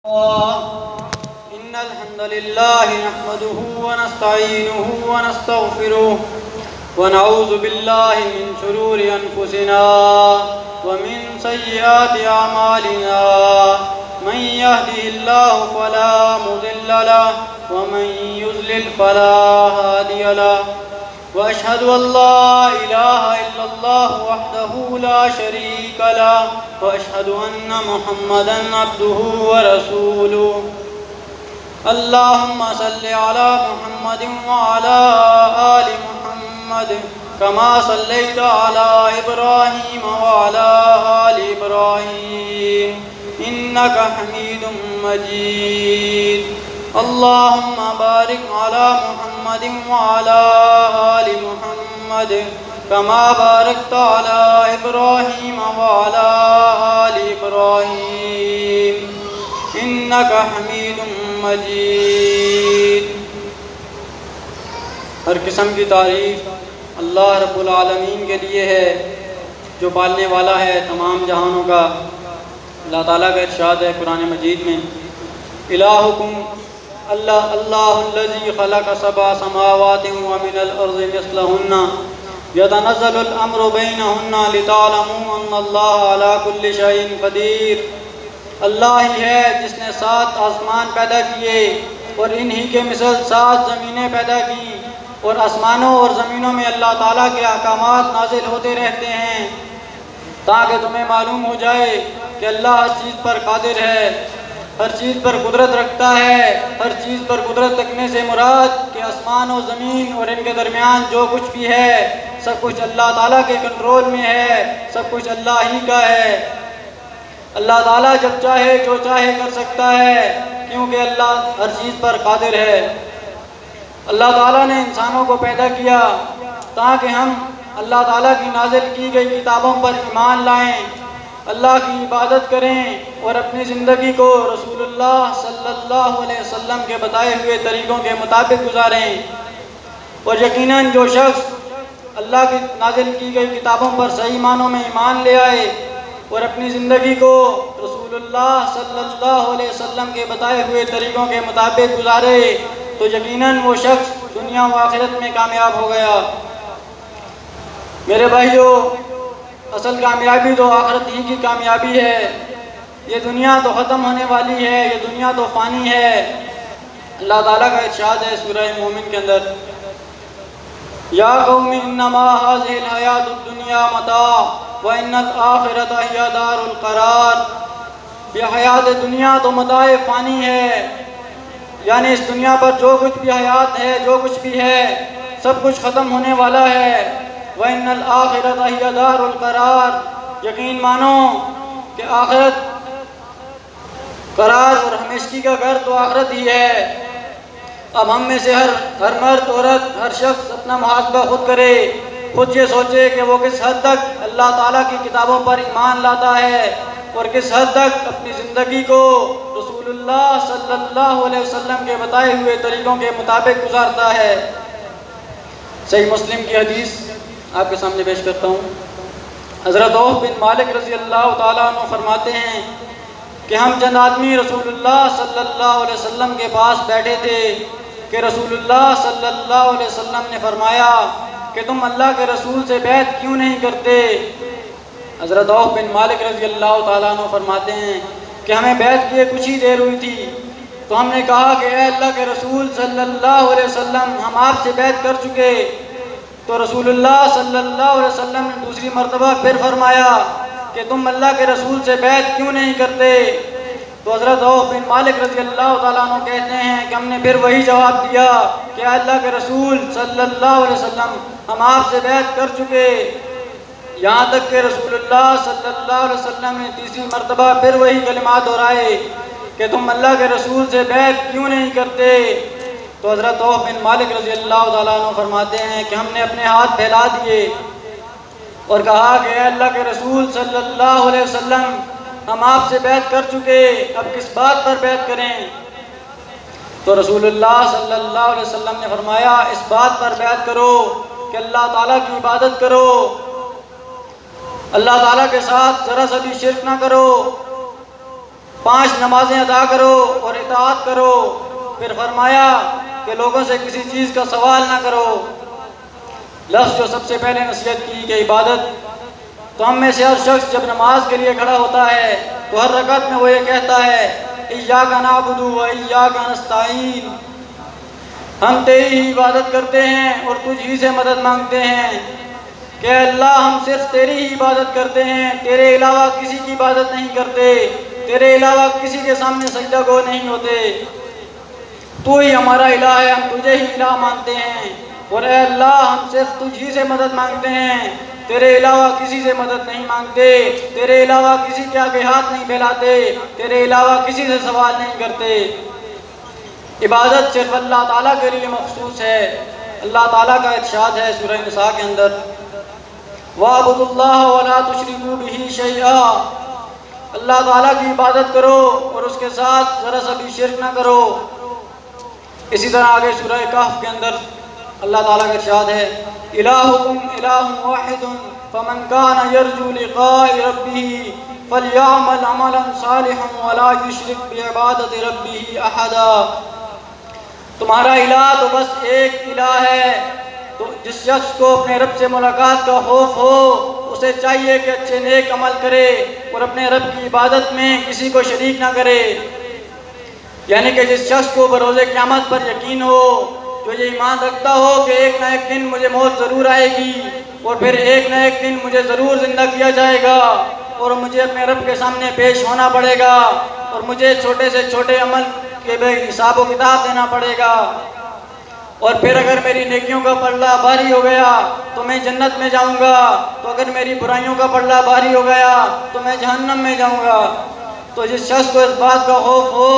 إن الحمد لله نحمده ونستعينه ونستغفره ونعوذ بالله من شرور أنفسنا ومن سيئات أعمالنا من يهده الله فلا مضل له ومن يضلل فلا هادي له وأشهد أن لا إله إلا الله وحده لا شريك له وأشهد أن محمدا عبده ورسوله اللهم صل على محمد وعلى آل محمد كما صليت على إبراهيم وعلى آل إبراهيم إنك حميد مجيد اللهم بارك على محمد وعلى آل محمد كما باركت على إبراهيم وعلى آل إبراهيم إنك حميد مجيد۔ ہر قسم کی تعریف اللہ رب العالمین کے لیے ہے جو پالنے والا ہے تمام جہانوں کا۔ اللہ تعالیٰ کا ارشاد ہے قرآن مجید میں، الہکم اللہ الذی خلق سبع سماوات ومن الارض مثلہن یتنزل الامر بینہن لتعلموا ان اللہ علی کل شیء قدیر۔ اللہ ہی ہے جس نے 7 آسمان پیدا کیے اور انہی کے مثل 7 زمینیں پیدا کی، اور آسمانوں اور زمینوں میں اللہ تعالیٰ کے احکامات نازل ہوتے رہتے ہیں تاکہ تمہیں معلوم ہو جائے کہ اللہ ہر چیز پر قادر ہے، ہر چیز پر قدرت رکھتا ہے۔ ہر چیز پر قدرت رکھنے سے مراد کہ آسمان و زمین اور ان کے درمیان جو کچھ بھی ہے سب کچھ اللہ تعالیٰ کے کنٹرول میں ہے، سب کچھ اللہ ہی کا ہے۔ اللہ تعالیٰ جب چاہے جو چاہے کر سکتا ہے کیونکہ اللہ ہر چیز پر قادر ہے۔ اللہ تعالیٰ نے انسانوں کو پیدا کیا تاکہ ہم اللہ تعالیٰ کی نازل کی گئی کتابوں پر ایمان لائیں، اللہ کی عبادت کریں اور اپنی زندگی کو رسول اللہ صلی اللہ علیہ وسلم کے بتائے ہوئے طریقوں کے مطابق گزاریں۔ اور یقیناً جو شخص اللہ کی نازل کی گئی کتابوں پر صحیح معنوں میں ایمان لے آئے اور اپنی زندگی کو رسول اللہ صلی اللہ علیہ وسلم کے بتائے ہوئے طریقوں کے مطابق گزارے تو یقیناً وہ شخص دنیا و آخرت میں کامیاب ہو گیا۔ میرے بھائیو، اصل کامیابی تو آخرت ہی کی کامیابی ہے۔ یہ دنیا تو ختم ہونے والی ہے، یہ دنیا تو فانی ہے۔ اللہ تعالیٰ کا ارشاد ہے سورہ مومن کے اندر، یا قوم انما هذه الحیات الدنیا متاع وان الآخرۃ ہی دار القرار۔ یہ حیات دنیا تو متاع فانی ہے، یعنی اس دنیا پر جو کچھ بھی حیات ہے، جو کچھ بھی ہے، سب کچھ ختم ہونے والا ہے۔ وَإِنَّ الْآخِرَةَ هِيَ دَارُ الْقَرَارِ، یقین مانو کہ آخرت قرار اور ہمیشگی کا گھر تو آخرت ہی ہے۔ اب ہم میں سے ہر مرد عورت ہر شخص اپنا محاسبہ خود کرے، خود یہ سوچے کہ وہ کس حد تک اللہ تعالیٰ کی کتابوں پر ایمان لاتا ہے اور کس حد تک اپنی زندگی کو رسول اللہ صلی اللہ علیہ وسلم کے بتائے ہوئے طریقوں کے مطابق گزارتا ہے۔ صحیح مسلم کی حدیث آپ کے سامنے پیش کرتا ہوں۔ حضرت عوف بن مالک رضی اللہ تعالیٰ عنہ فرماتے ہیں کہ ہم چند آدمی رسول اللہ صلی اللہ علیہ وسلم کے پاس بیٹھے تھے کہ رسول اللہ صلی اللہ علیہ وسلم نے فرمایا کہ تم اللہ کے رسول سے بیعت کیوں نہیں کرتے؟ حضرت عوف بن مالک رضی اللہ تعالیٰ عنہ فرماتے ہیں کہ ہمیں بیعت کیے کچھ ہی دیر ہوئی تھی تو ہم نے کہا کہ اے اللہ کے رسول صلی اللہ علیہ وسلم، ہم آپ سے بیعت کر چکے۔ تو رسول اللہ صلی اللہ علیہ وسلم نے دوسری مرتبہ پھر فرمایا کہ تم اللہ کے رسول سے بیعت کیوں نہیں کرتے؟ تو حضرت عوف بن مالک رضی اللہ تعالیٰ عنہ کہتے ہیں کہ ہم نے پھر وہی جواب دیا کہ اے اللہ کے رسول صلی اللہ علیہ وسلم، ہم آپ سے بیعت کر چکے۔ یہاں تک کہ رسول اللہ صلی اللہ علیہ وسلم نے تیسری مرتبہ پھر وہی کلمات دہرائے کہ تم اللہ کے رسول سے بیعت کیوں نہیں کرتے؟ تو حضرت عوف بن مالک رضی اللہ تعالیٰ عنہ فرماتے ہیں کہ ہم نے اپنے ہاتھ پھیلا دیے اور کہا کہ اے اللہ کے رسول صلی اللہ علیہ وسلم، ہم آپ سے بیعت کر چکے، اب کس بات پر بیعت کریں؟ تو رسول اللہ صلی اللہ علیہ وسلم نے فرمایا اس بات پر بیعت کرو کہ اللہ تعالیٰ کی عبادت کرو، اللہ تعالیٰ کے ساتھ ذرا سا بھی شرک نہ کرو، 5 نمازیں ادا کرو اور اطاعت کرو۔ پھر فرمایا کہ لوگوں سے کسی چیز کا سوال نہ کرو۔ لفظ جو سب سے پہلے نصیحت کی کہ عبادت، تو ہم میں سے ہر شخص جب نماز کے لیے کھڑا ہوتا ہے تو ہر رکعت میں وہ یہ کہتا ہے ایاک نعبد و ایاک نستعین، ہم تیری ہی عبادت کرتے ہیں اور تجھ ہی سے مدد مانگتے ہیں، کہ اللہ ہم صرف تیری ہی عبادت کرتے ہیں، تیرے علاوہ کسی کی عبادت نہیں کرتے، تیرے علاوہ کسی کے سامنے سجدہ گو نہیں ہوتے، تو ہی ہمارا الہ ہے، ہم تجھے ہی الہ مانتے ہیں، اور اے اللہ ہم صرف تجھ ہی سے مدد مانگتے ہیں، تیرے علاوہ کسی سے مدد نہیں مانگتے، تیرے علاوہ کسی کے آگے ہاتھ نہیں پھیلاتے، تیرے علاوہ کسی سے سوال نہیں کرتے۔ عبادت صرف اللہ تعالیٰ کے لیے مخصوص ہے۔ اللہ تعالیٰ کا ارشاد ہے سورہ نساء کے اندر وَاعْبُدُوا اللَّهَ وَلَا تُشْرِكُوا بِهِ شَيْئًا، اللہ تعالیٰ کی عبادت کرو اور اس کے ساتھ ذرا سا بھی شرک نہ کرو۔ اسی طرح آگے سورہ کہف کے اندر اللہ تعالیٰ کا ارشاد ہے الٰہکم الٰہ واحد فمن کان یرجو لقاء ربہ فلیعمل عملا صالحا ولا یشرک بعبادۃ ربہ احدا، تمہارا الہ تو بس ایک الہ ہے، تو جس شخص کو اپنے رب سے ملاقات کا خوف ہو اسے چاہیے کہ اچھے نیک عمل کرے اور اپنے رب کی عبادت میں کسی کو شریک نہ کرے۔ یعنی کہ جس شخص کو بروز قیامت پر یقین ہو، جو یہ ایمان رکھتا ہو کہ ایک نہ ایک دن مجھے موت ضرور آئے گی اور پھر ایک نہ ایک دن مجھے ضرور زندہ کیا جائے گا اور مجھے اپنے رب کے سامنے پیش ہونا پڑے گا اور مجھے چھوٹے سے چھوٹے عمل کے بے حساب و کتاب دینا پڑے گا، اور پھر اگر میری نیکیوں کا پلڑا بھاری ہو گیا تو میں جنت میں جاؤں گا، تو اگر میری برائیوں کا پلڑا بھاری ہو گیا تو میں جہنم میں جاؤں گا۔ تو جس شخص کو اس بات کا خوف ہو،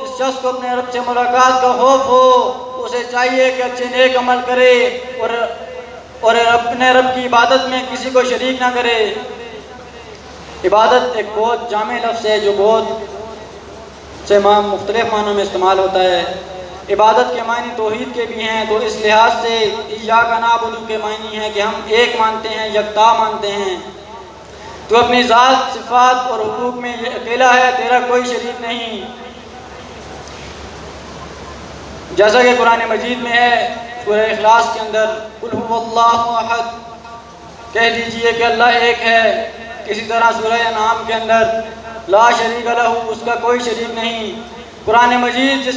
جس شخص کو اپنے رب سے ملاقات کا خوف ہو، اسے چاہیے کہ اچھے نیک عمل کرے اور اپنے رب کی عبادت میں کسی کو شریک نہ کرے۔ عبادت ایک بہت جامع لفظ ہے جو بہت سے مختلف معنوں میں استعمال ہوتا ہے۔ عبادت کے معنی توحید کے بھی ہیں، تو اس لحاظ سے ایاک نعبد کے معنی ہیں کہ ہم ایک مانتے ہیں، یکتا مانتے ہیں، تو اپنی ذات، صفات اور حقوق میں یہ اکیلا ہے، تیرا کوئی شریک نہیں۔ جیسا کہ قرآن مجید میں ہے سورہ اخلاص کے اندر قل هو اللہ احد، کہہ دیجئے کہ اللہ ایک ہے۔ اسی طرح سورہ انعام کے اندر لا شریک لہ، اس کا کوئی شریک نہیں۔ قرآن مجید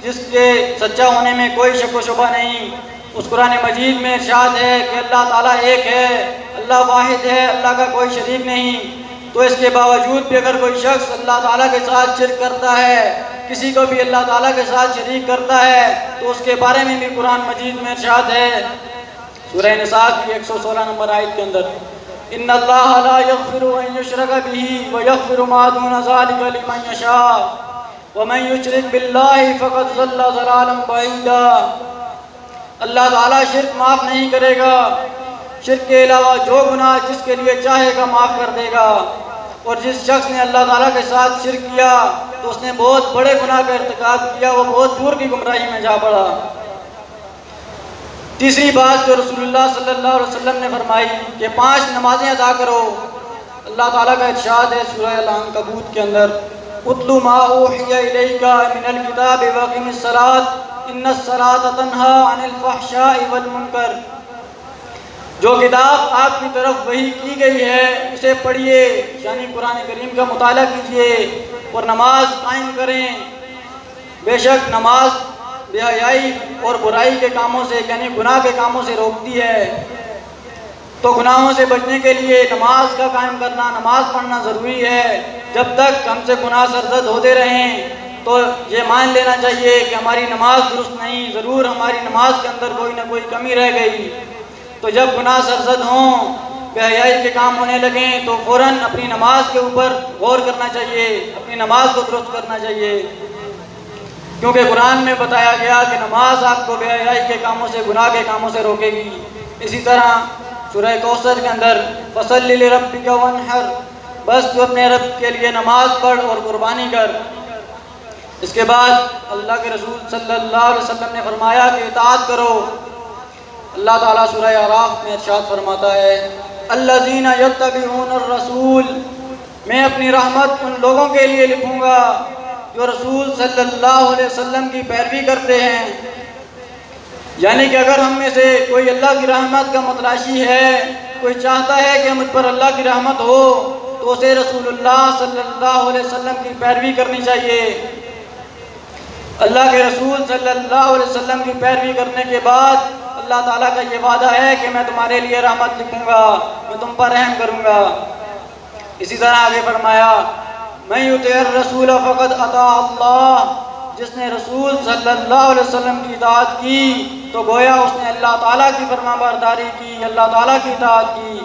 جس کے سچا ہونے میں کوئی شک و شبہ نہیں، اس قرآن مجید میں ارشاد ہے کہ اللہ تعالیٰ ایک ہے، اللہ واحد ہے، اللہ کا کوئی شریک نہیں۔ تو اس کے باوجود بھی اگر کوئی شخص اللہ تعالیٰ کے ساتھ شرک کرتا ہے، کسی کو بھی اللہ تعالیٰ کے ساتھ شریک کرتا ہے، تو اس کے بارے میں بھی قرآن مجید میں ارشاد ہے سورہ نساء کی 116 نمبر آیت کے اندر ان اللہ لا یغفر ان یشرک بہ ویغفر ما دون ذلک لمن یشاء ومن یشرک باللہ فقد ضل ضلالا بعیدا، اللہ تعالیٰ شرک معاف نہیں کرے گا، شرک کے علاوہ جو گناہ جس کے لیے چاہے گا معاف کر دے گا، اور جس شخص نے اللہ تعالیٰ کے ساتھ شرک کیا تو اس نے بہت بڑے گناہ کا ارتکاب کیا، وہ بہت دور کی گمراہی میں جا پڑا۔ تیسری بات جو رسول اللہ صلی اللہ علیہ وسلم نے فرمائی کہ 5 نمازیں ادا کرو۔ اللہ تعالیٰ کا ارشاد ہے سورہ العنکبوت کے اندر اتل ما اوحی الیک من الکتاب واقم الصلاۃ ان الصلاۃ تنہی عن الفحشاء والمنکر، جو کتاب آپ کی طرف وحی کی گئی ہے اسے پڑھیے، یعنی قرآن کریم کا مطالعہ کیجیے اور نماز قائم کریں، بے شک نماز بے حیائی اور برائی کے کاموں سے یعنی گناہ کے کاموں سے روکتی ہے۔ تو گناہوں سے بچنے کے لیے نماز کا قائم کرنا، نماز پڑھنا ضروری ہے۔ جب تک ہم سے گناہ سرزد ہوتے رہیں تو یہ مان لینا چاہیے کہ ہماری نماز درست نہیں، ضرور ہماری نماز کے اندر کوئی نہ کوئی کمی رہ گئی۔ تو جب گناہ سرزد ہوں، بے حیائی کے کام ہونے لگیں تو فوراً اپنی نماز کے اوپر غور کرنا چاہیے، اپنی نماز کو درست کرنا چاہیے، کیونکہ قرآن میں بتایا گیا کہ نماز آپ کو بے حیائی کے کاموں سے، گناہ کے کاموں سے روکے گی۔ اسی طرح سورہ کوثر کے اندر فصلی لربک وانحر، بس تو اپنے رب کے لیے نماز پڑھ اور قربانی کر۔ اس کے بعد اللہ کے رسول صلی اللہ علیہ وسلم نے فرمایا کہ اطاعت کرو۔ اللہ تعالیٰ سورہ اعراف میں ارشاد فرماتا ہے الذین یتبعون الرسول میں اپنی رحمت ان لوگوں کے لیے لکھوں گا جو رسول صلی اللہ علیہ وسلم کی پیروی کرتے ہیں۔ یعنی کہ اگر ہم میں سے کوئی اللہ کی رحمت کا متلاشی ہے، کوئی چاہتا ہے کہ مجھ پر اللہ کی رحمت ہو، تو اسے رسول اللہ صلی اللہ علیہ وسلم کی پیروی کرنی چاہیے۔ اللہ کے رسول صلی اللہ علیہ وسلم کی پیروی کرنے کے بعد اللہ تعالیٰ کا یہ وعدہ ہے کہ میں تمہارے لیے رحمت لکھوں گا، میں تم پر رحم کروں گا۔ اسی طرح آگے فرمایا من یطع الرسول فقد اطاع اللہ، جس نے رسول صلی اللہ علیہ وسلم کی اطاعت کی تو گویا اس نے اللہ تعالیٰ کی فرما برداری کی، اللہ تعالیٰ کی اطاعت کی۔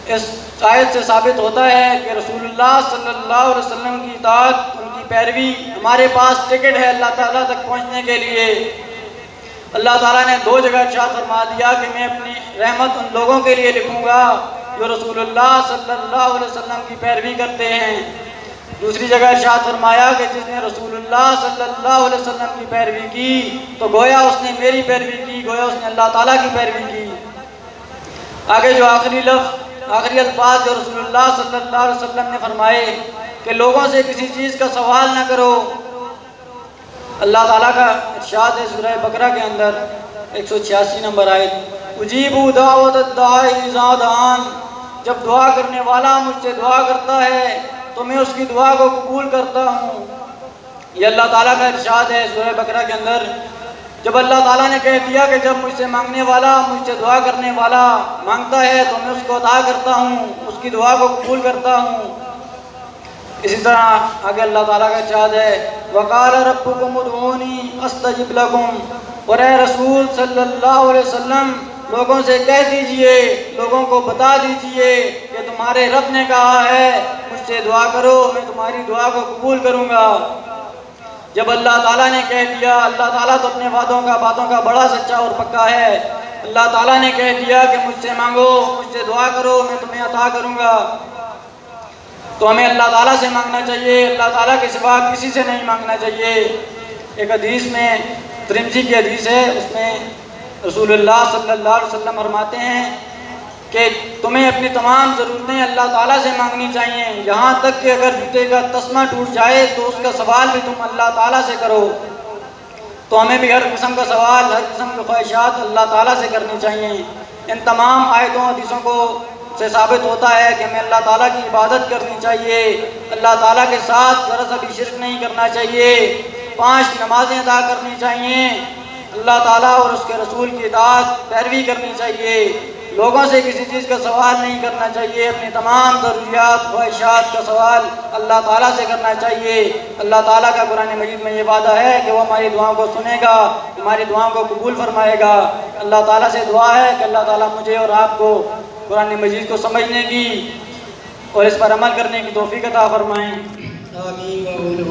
اس آیت سے ثابت ہوتا ہے کہ رسول اللہ صلی اللہ علیہ وسلم کی اطاعت، ان کی پیروی ہمارے پاس ٹکٹ ہے اللہ تعالیٰ تک پہنچنے کے لیے۔ اللہ تعالیٰ نے دو جگہ ارشاد فرما دیا کہ میں اپنی رحمت ان لوگوں کے لیے لکھوں گا جو رسول اللہ صلی اللہ علیہ وسلم کی پیروی کرتے ہیں۔ دوسری جگہ ارشاد فرمایا کہ جس نے رسول اللہ صلی اللہ علیہ وسلم کی پیروی کی تو گویا اس نے میری پیروی کی، گویا اس نے اللہ تعالیٰ کی پیروی کی۔ آگے جو آخری الفاظ جو رسول اللہ صلی اللہ علیہ وسلم نے فرمائے کہ لوگوں سے کسی چیز کا سوال نہ کرو۔ اللہ تعالیٰ کا ارشاد ہے سورہ بقرہ کے اندر 186 نمبر آیت، اجیبوا دعوت الداعی اذا دعان، جب دعا کرنے والا مجھ سے دعا کرتا ہے تو میں اس کی دعا کو قبول کرتا ہوں۔ یہ اللہ تعالیٰ کا ارشاد ہے سورہ بقرہ کے اندر۔ جب اللہ تعالیٰ نے کہہ دیا کہ جب مجھ سے مانگنے والا، مجھ سے دعا کرنے والا مانگتا ہے تو میں اس کو عطا کرتا ہوں، اس کی دعا کو قبول کرتا ہوں۔ اسی طرح آگے اللہ تعالیٰ کا ارشاد ہے وقال ربکم ادعونی استجب لکم، اور اے رسول صلی اللہ علیہ وسلم لوگوں سے کہہ دیجئے، لوگوں کو بتا دیجئے کہ تمہارے رب نے کہا ہے مجھ سے دعا کرو، میں تمہاری دعا کو قبول کروں گا۔ جب اللہ تعالیٰ نے کہہ دیا، اللہ تعالیٰ تو اپنے باتوں کا بڑا سچا اور پکا ہے، اللہ تعالیٰ نے کہہ دیا کہ مجھ سے مانگو، مجھ سے دعا کرو، میں تمہیں عطا کروں گا، تو ہمیں اللہ تعالیٰ سے مانگنا چاہیے، اللہ تعالیٰ کے سوا کسی سے نہیں مانگنا چاہیے۔ ایک حدیث میں ترمذی کی حدیث ہے، اس میں رسول اللہ صلی اللہ علیہ وسلم فرماتے ہیں کہ تمہیں اپنی تمام ضرورتیں اللہ تعالیٰ سے مانگنی چاہیے، یہاں تک کہ اگر جوتے کا تسمہ ٹوٹ جائے تو اس کا سوال بھی تم اللہ تعالیٰ سے کرو۔ تو ہمیں بھی ہر قسم کا سوال، ہر قسم کی خواہشات اللہ تعالیٰ سے کرنی چاہیے۔ ان تمام آیتوں حدیثوں کو سے ثابت ہوتا ہے کہ ہمیں اللہ تعالیٰ کی عبادت کرنی چاہیے، اللہ تعالیٰ کے ساتھ ذرا سا بھی شرک نہیں کرنا چاہیے، 5 نمازیں ادا کرنی چاہیے، اللہ تعالیٰ اور اس کے رسول کی اطاعت پیروی کرنی چاہیے، لوگوں سے کسی چیز کا سوال نہیں کرنا چاہیے، اپنی تمام ضروریات خواہشات کا سوال اللہ تعالیٰ سے کرنا چاہیے۔ اللہ تعالیٰ کا قرآن مجید میں یہ وعدہ ہے کہ وہ ہماری دعاؤں کو سنے گا، ہماری دعاؤں کو قبول فرمائے گا۔ اللہ تعالیٰ سے دعا ہے کہ اللہ تعالیٰ مجھے اور آپ کو قرآن مجید کو سمجھنے کی اور اس پر عمل کرنے کی توفیق عطا فرمائیں۔ آمین۔